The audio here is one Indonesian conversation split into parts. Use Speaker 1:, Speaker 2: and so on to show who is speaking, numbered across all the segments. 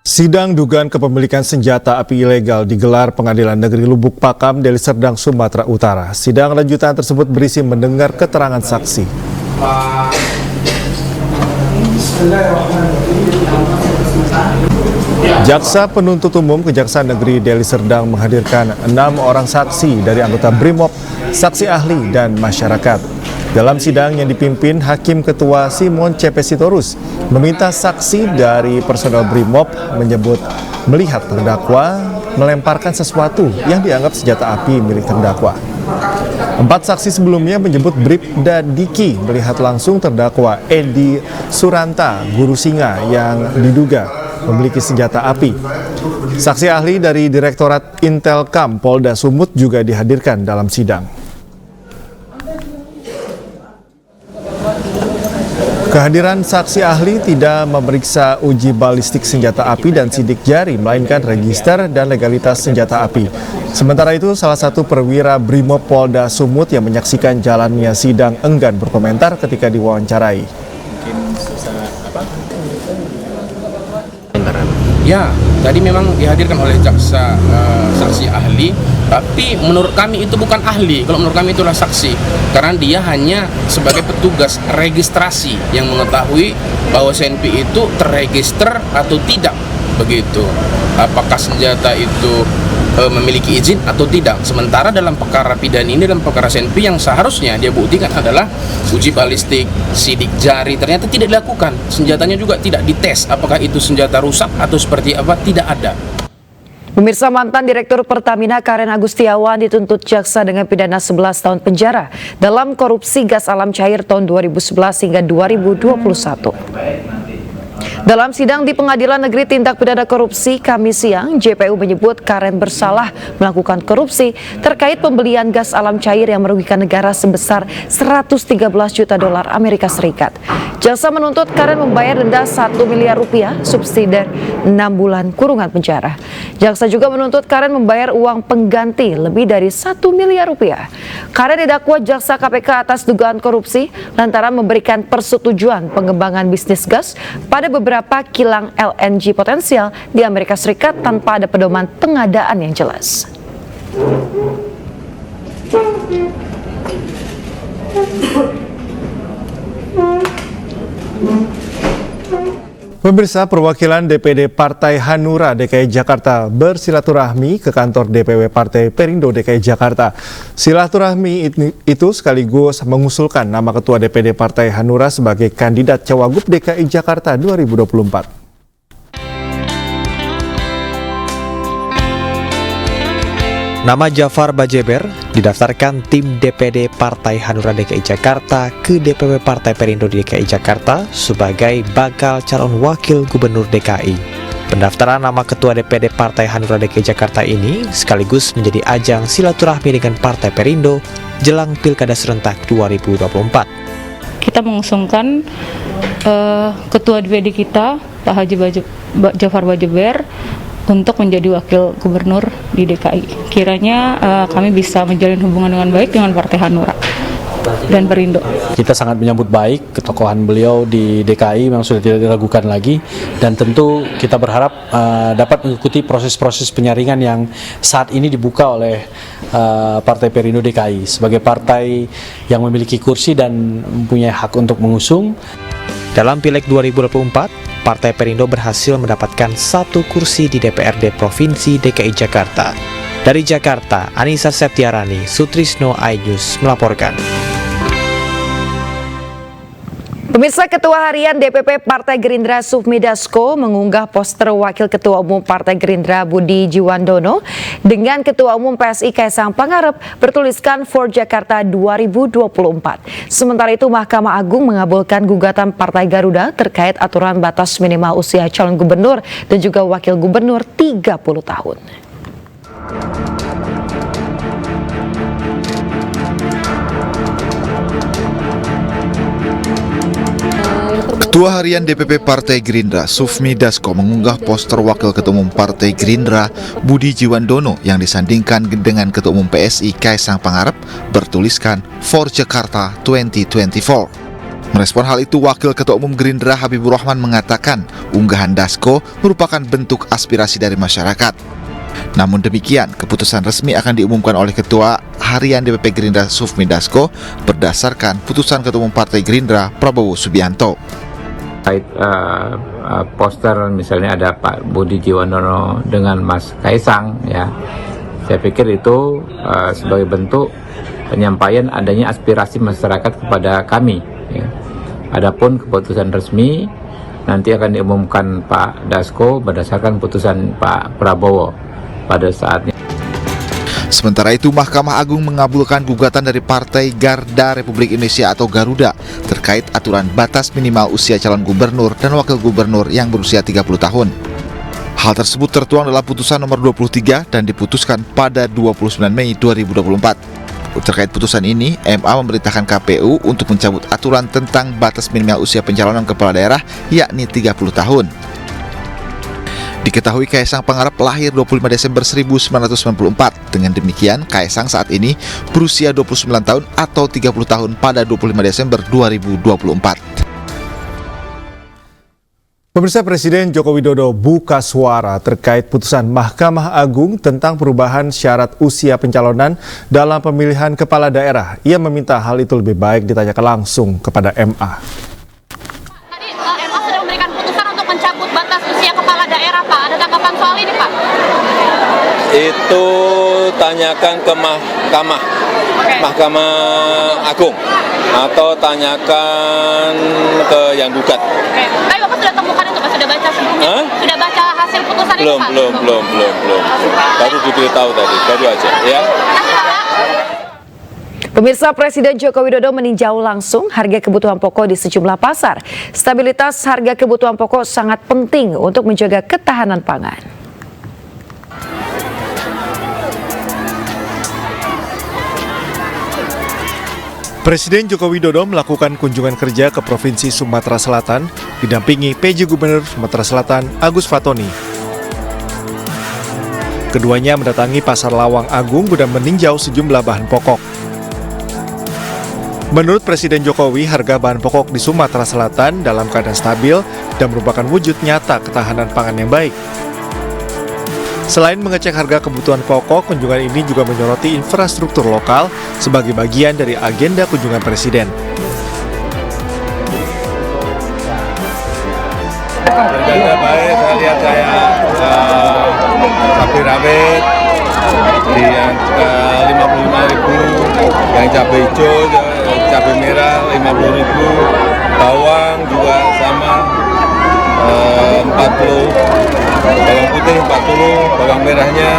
Speaker 1: Sidang dugaan kepemilikan senjata api ilegal digelar Pengadilan Negeri Lubuk Pakam, Deli Serdang, Sumatera Utara. Sidang lanjutan tersebut berisi mendengar keterangan saksi. Jaksa Penuntut Umum Kejaksaan Negeri Deli Serdang menghadirkan 6 orang saksi dari anggota BRIMOB, saksi ahli, dan masyarakat. Dalam sidang yang dipimpin Hakim Ketua Simon C.P. Sitorus meminta saksi dari personel BRIMOB menyebut melihat terdakwa melemparkan sesuatu yang dianggap senjata api milik terdakwa. 4 saksi sebelumnya menyebut Bribda Diki melihat langsung terdakwa Edi Suranta, guru singa yang diduga memiliki senjata api. Saksi ahli dari Direktorat Intelkam Polda Sumut juga dihadirkan dalam sidang. Kehadiran saksi ahli tidak memeriksa uji balistik senjata api dan sidik jari, melainkan register dan legalitas senjata api. Sementara itu, salah satu perwira BRIMOB Polda Sumut yang menyaksikan jalannya sidang enggan berkomentar ketika diwawancarai.
Speaker 2: Ya, tadi memang dihadirkan oleh jaksa saksi ahli, tapi menurut kami itu bukan ahli. Kalau menurut kami itulah saksi, karena dia hanya sebagai petugas registrasi yang mengetahui bahwa SNP itu terregister atau tidak, begitu. Apakah senjata itu memiliki izin atau tidak. Sementara dalam perkara pidana ini, dalam perkara SNP yang seharusnya dia buktikan adalah uji balistik, sidik jari, ternyata tidak dilakukan. Senjatanya juga tidak dites, apakah itu senjata rusak atau seperti apa, tidak ada.
Speaker 3: Pemirsa, mantan Direktur Pertamina Karen Agustiawan dituntut jaksa dengan pidana 11 tahun penjara dalam korupsi gas alam cair tahun 2011 hingga 2021. Dalam sidang di Pengadilan Negeri Tindak Pidana Korupsi Kamis siang, JPU menyebut Karen bersalah melakukan korupsi terkait pembelian gas alam cair yang merugikan negara sebesar 113 juta dolar Amerika Serikat. Jaksa menuntut Karen membayar denda 1 miliar rupiah, subsidi 6 bulan kurungan penjara. Jaksa juga menuntut Karen membayar uang pengganti lebih dari 1 miliar rupiah. Karen didakwa jaksa KPK atas dugaan korupsi lantaran memberikan persetujuan pengembangan bisnis gas pada beberapa kilang LNG potensial di Amerika Serikat tanpa ada pedoman pengadaan yang jelas.
Speaker 1: Pemirsa, perwakilan DPD Partai Hanura DKI Jakarta bersilaturahmi ke kantor DPW Partai Perindo DKI Jakarta. Silaturahmi itu sekaligus mengusulkan nama Ketua DPD Partai Hanura sebagai kandidat Cawagup DKI Jakarta 2024.
Speaker 4: Nama Jafar Bajeber didaftarkan tim DPD Partai Hanura DKI Jakarta ke DPW Partai Perindo DKI Jakarta sebagai bakal calon wakil gubernur DKI. Pendaftaran nama Ketua DPD Partai Hanura DKI Jakarta ini sekaligus menjadi ajang silaturahmi dengan Partai Perindo jelang Pilkada Serentak 2024.
Speaker 5: Kita mengusungkan Ketua DPD kita, Pak Haji Jafar Bajeber, untuk menjadi wakil gubernur di DKI. Kiranya kami bisa menjalin hubungan dengan baik dengan Partai Hanura dan Perindo.
Speaker 6: Kita sangat menyambut baik ketokohan beliau di DKI, memang sudah tidak diragukan lagi, dan tentu kita berharap dapat mengikuti proses-proses penyaringan yang saat ini dibuka oleh Partai Perindo DKI sebagai partai yang memiliki kursi dan mempunyai hak untuk mengusung.
Speaker 4: Dalam Pileg 2024, Partai Perindo berhasil mendapatkan 1 kursi di DPRD Provinsi DKI Jakarta. Dari Jakarta, Anissa Septiarani, Sutrisno iNews melaporkan.
Speaker 3: Pemirsa, Ketua Harian DPP Partai Gerindra Sufmi Dasko mengunggah poster Wakil Ketua Umum Partai Gerindra Budi Jiwandono dengan Ketua Umum PSI Kaisang Pangarep bertuliskan For Jakarta 2024. Sementara itu, Mahkamah Agung mengabulkan gugatan Partai Garuda terkait aturan batas minimal usia calon gubernur dan juga wakil gubernur 30 tahun.
Speaker 7: Ketua Harian DPP Partai Gerindra Sufmi Dasko mengunggah poster Wakil Ketua Umum Partai Gerindra Budi Jiwandono yang disandingkan dengan Ketua Umum PSI Kaisang Pangarep bertuliskan For Jakarta 2024. Merespon hal itu, Wakil Ketua Umum Gerindra Habibur Rahman mengatakan unggahan Dasko merupakan bentuk aspirasi dari masyarakat. Namun demikian, keputusan resmi akan diumumkan oleh Ketua Harian DPP Gerindra Sufmi Dasko berdasarkan putusan Ketua Umum Partai Gerindra Prabowo Subianto.
Speaker 8: Kait poster misalnya ada Pak Budi Jiwandono dengan Mas Kaisang, ya, saya pikir itu sebagai bentuk penyampaian adanya aspirasi masyarakat kepada kami, ya. Adapun keputusan resmi nanti akan diumumkan Pak Dasko berdasarkan putusan Pak Prabowo pada saatnya.
Speaker 7: Sementara itu, Mahkamah Agung mengabulkan gugatan dari Partai Garda Republik Indonesia atau Garuda terkait aturan batas minimal usia calon gubernur dan wakil gubernur yang berusia 30 tahun. Hal tersebut tertuang dalam putusan nomor 23 dan diputuskan pada 29 Mei 2024. Terkait putusan ini, MA memerintahkan KPU untuk mencabut aturan tentang batas minimal usia pencalonan kepala daerah yakni 30 tahun. Diketahui Kaisang Pangarep lahir 25 Desember 1994. Dengan demikian, Kaisang saat ini berusia 29 tahun atau 30 tahun pada 25 Desember 2024.
Speaker 1: Pemirsa, Presiden Joko Widodo buka suara terkait putusan Mahkamah Agung tentang perubahan syarat usia pencalonan dalam pemilihan kepala daerah. Ia meminta hal itu lebih baik ditanyakan langsung kepada MA.
Speaker 9: Tadi MA sudah memberikan putusan untuk mencabut batas usia kepala daerah, Pak. Ada tanggapan soal ini, Pak?
Speaker 10: Itu tanyakan ke Mahkamah Agung atau tanyakan ke yang gugat.
Speaker 9: Tapi Bapak sudah temukan itu, Pak? Sudah baca sebelumnya? Sudah baca hasil putusan itu, Pak?
Speaker 10: Belum. Baru diberitahu tadi, baru aja, ya.
Speaker 3: Pemirsa, Presiden Joko Widodo meninjau langsung harga kebutuhan pokok di sejumlah pasar. Stabilitas harga kebutuhan pokok sangat penting untuk menjaga ketahanan pangan.
Speaker 1: Presiden Joko Widodo melakukan kunjungan kerja ke Provinsi Sumatera Selatan, didampingi PJ Gubernur Sumatera Selatan Agus Fatoni. Keduanya mendatangi Pasar Lawang Agung guna meninjau sejumlah bahan pokok. Menurut Presiden Jokowi, harga bahan pokok di Sumatera Selatan dalam keadaan stabil dan merupakan wujud nyata ketahanan pangan yang baik. Selain mengecek harga kebutuhan pokok, kunjungan ini juga menyoroti infrastruktur lokal sebagai bagian dari agenda kunjungan Presiden.
Speaker 10: Harganya baik, saya lihat cabai rawit di yang 55.000, yang cabai hijau, cabai merah 50.000, bawang juga sama 40, bawang putih 40, bawang merahnya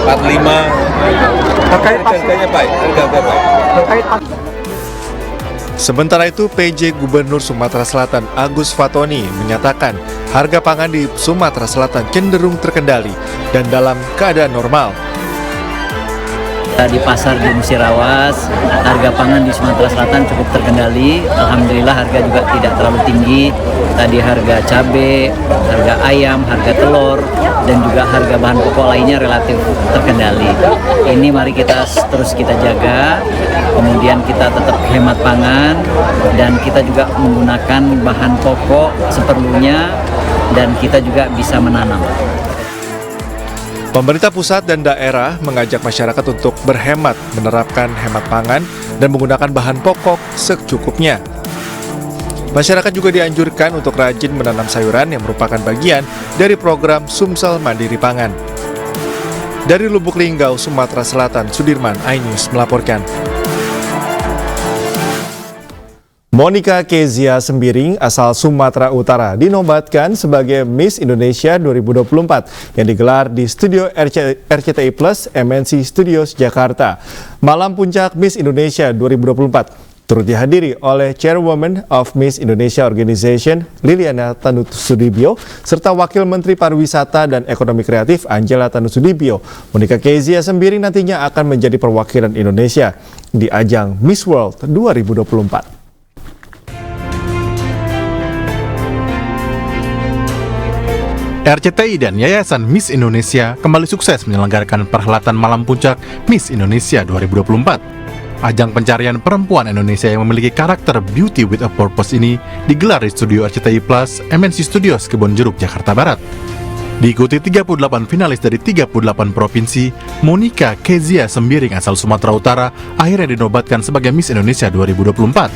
Speaker 10: 45. Harganya baik,
Speaker 1: Sementara itu, PJ Gubernur Sumatera Selatan Agus Fatoni menyatakan harga pangan di Sumatera Selatan cenderung terkendali dan dalam keadaan normal.
Speaker 11: Di pasar di Musirawas, harga pangan di Sumatera Selatan cukup terkendali. Alhamdulillah harga juga tidak terlalu tinggi. Tadi harga cabai, harga ayam, harga telur, dan juga harga bahan pokok lainnya relatif terkendali. Ini mari kita terus kita jaga, kemudian kita tetap hemat pangan, dan kita juga menggunakan bahan pokok seperlunya, dan kita juga bisa menanam.
Speaker 1: Pemerintah pusat dan daerah mengajak masyarakat untuk berhemat, menerapkan hemat pangan, dan menggunakan bahan pokok secukupnya. Masyarakat juga dianjurkan untuk rajin menanam sayuran yang merupakan bagian dari program Sumsel Mandiri Pangan. Dari Lubuk Linggau, Sumatera Selatan, Sudirman iNews melaporkan. Monica Kezia Sembiring asal Sumatera Utara dinobatkan sebagai Miss Indonesia 2024 yang digelar di studio RCTI Plus MNC Studios Jakarta. Malam puncak Miss Indonesia 2024 turut dihadiri oleh Chairwoman of Miss Indonesia Organization Liliana Tanusudibio serta Wakil Menteri Pariwisata dan Ekonomi Kreatif Angela Tanusudibio. Monica Kezia Sembiring nantinya akan menjadi perwakilan Indonesia di ajang Miss World 2024.
Speaker 12: RCTI dan Yayasan Miss Indonesia kembali sukses menyelenggarakan perhelatan malam puncak Miss Indonesia 2024. Ajang pencarian perempuan Indonesia yang memiliki karakter Beauty with a Purpose ini digelar di studio RCTI Plus MNC Studios Kebonjeruk, Jakarta Barat. Diikuti 38 finalis dari 38 provinsi, Monica Kezia Sembiring asal Sumatera Utara akhirnya dinobatkan sebagai Miss Indonesia 2024.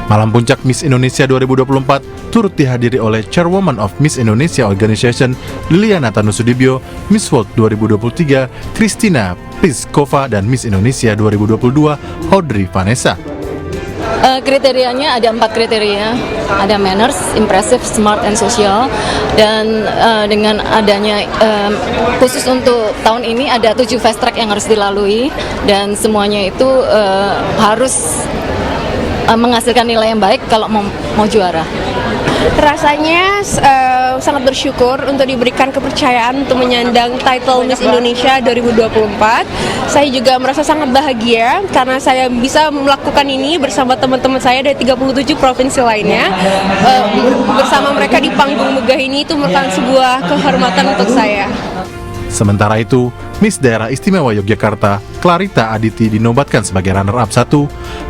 Speaker 12: Malam puncak Miss Indonesia 2024 turut dihadiri oleh Chairwoman of Miss Indonesia Organization Liliana Tanusudibyo, Miss World 2023 Christina Pliskova, dan Miss Indonesia 2022 Audrey Vanessa.
Speaker 13: Kriterianya ada 4 kriteria, ada manners, impressive, smart, and social. Dan dengan adanya khusus untuk tahun ini ada 7 fast track yang harus dilalui, dan semuanya itu harus menghasilkan nilai yang baik kalau mau juara.
Speaker 14: Rasanya sangat bersyukur untuk diberikan kepercayaan untuk menyandang title Miss Indonesia 2024. Saya juga merasa sangat bahagia karena saya bisa melakukan ini bersama teman-teman saya dari 37 provinsi lainnya. Bersama mereka di panggung megah ini itu merupakan sebuah kehormatan untuk saya.
Speaker 12: Sementara itu, Miss Daerah Istimewa Yogyakarta, Clarita Aditi dinobatkan sebagai runner-up 1,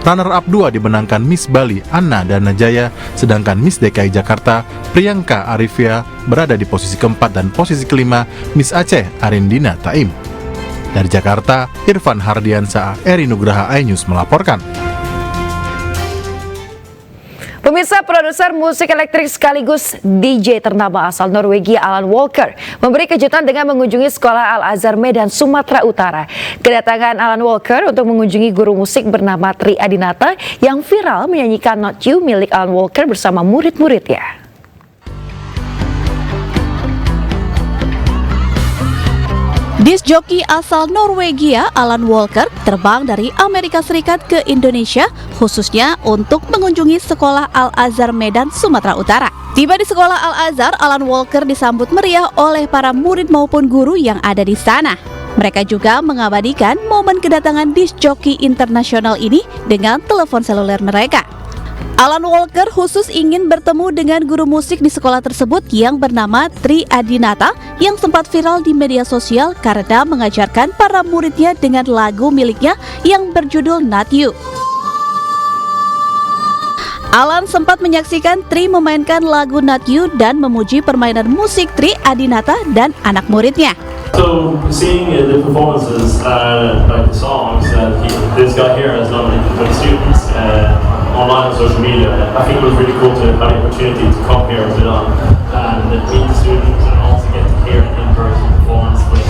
Speaker 12: runner-up 2 dimenangkan Miss Bali, Anna Danajaya, sedangkan Miss DKI Jakarta, Priyanka Arifia, berada di posisi keempat dan posisi kelima Miss Aceh, Arindina Taim. Dari Jakarta, Irfan Hardiansa, Eri Nugraha, iNews melaporkan.
Speaker 3: Pemirsa, produser musik elektrik sekaligus DJ ternama asal Norwegia Alan Walker memberi kejutan dengan mengunjungi sekolah Al-Azhar Medan, Sumatera Utara. Kedatangan Alan Walker untuk mengunjungi guru musik bernama Tri Adinata yang viral menyanyikan Not You milik Alan Walker bersama murid-muridnya.
Speaker 15: Disc joki asal Norwegia Alan Walker terbang dari Amerika Serikat ke Indonesia khususnya untuk mengunjungi sekolah Al-Azhar Medan, Sumatera Utara. Tiba di sekolah Al-Azhar, Alan Walker disambut meriah oleh para murid maupun guru yang ada di sana. Mereka juga mengabadikan momen kedatangan disc joki internasional ini dengan telepon seluler mereka. Alan Walker khusus ingin bertemu dengan guru musik di sekolah tersebut yang bernama Tri Adinata yang sempat viral di media sosial karena mengajarkan para muridnya dengan lagu miliknya yang berjudul Not You. Alan sempat menyaksikan Tri memainkan lagu Not You dan memuji permainan musik Tri Adinata dan anak muridnya.
Speaker 16: So seeing the performances, like the songs that this guy here has done with the students online on social media, I think it was really cool to have the opportunity to come here to Sudan and meet the students and also get to hear an in-person performance, which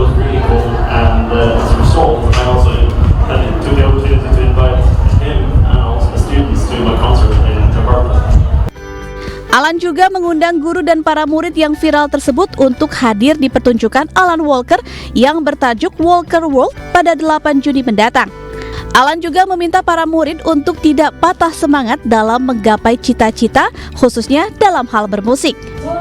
Speaker 16: was really cool. And as a result, I also took the opportunity to invite him and also the students to my concert in Jakarta.
Speaker 15: Alan juga mengundang guru dan para murid yang viral tersebut untuk hadir di pertunjukan Alan Walker yang bertajuk Walker World pada 8 Juni mendatang. Alan juga meminta para murid untuk tidak patah semangat dalam menggapai cita-cita, khususnya dalam hal bermusik.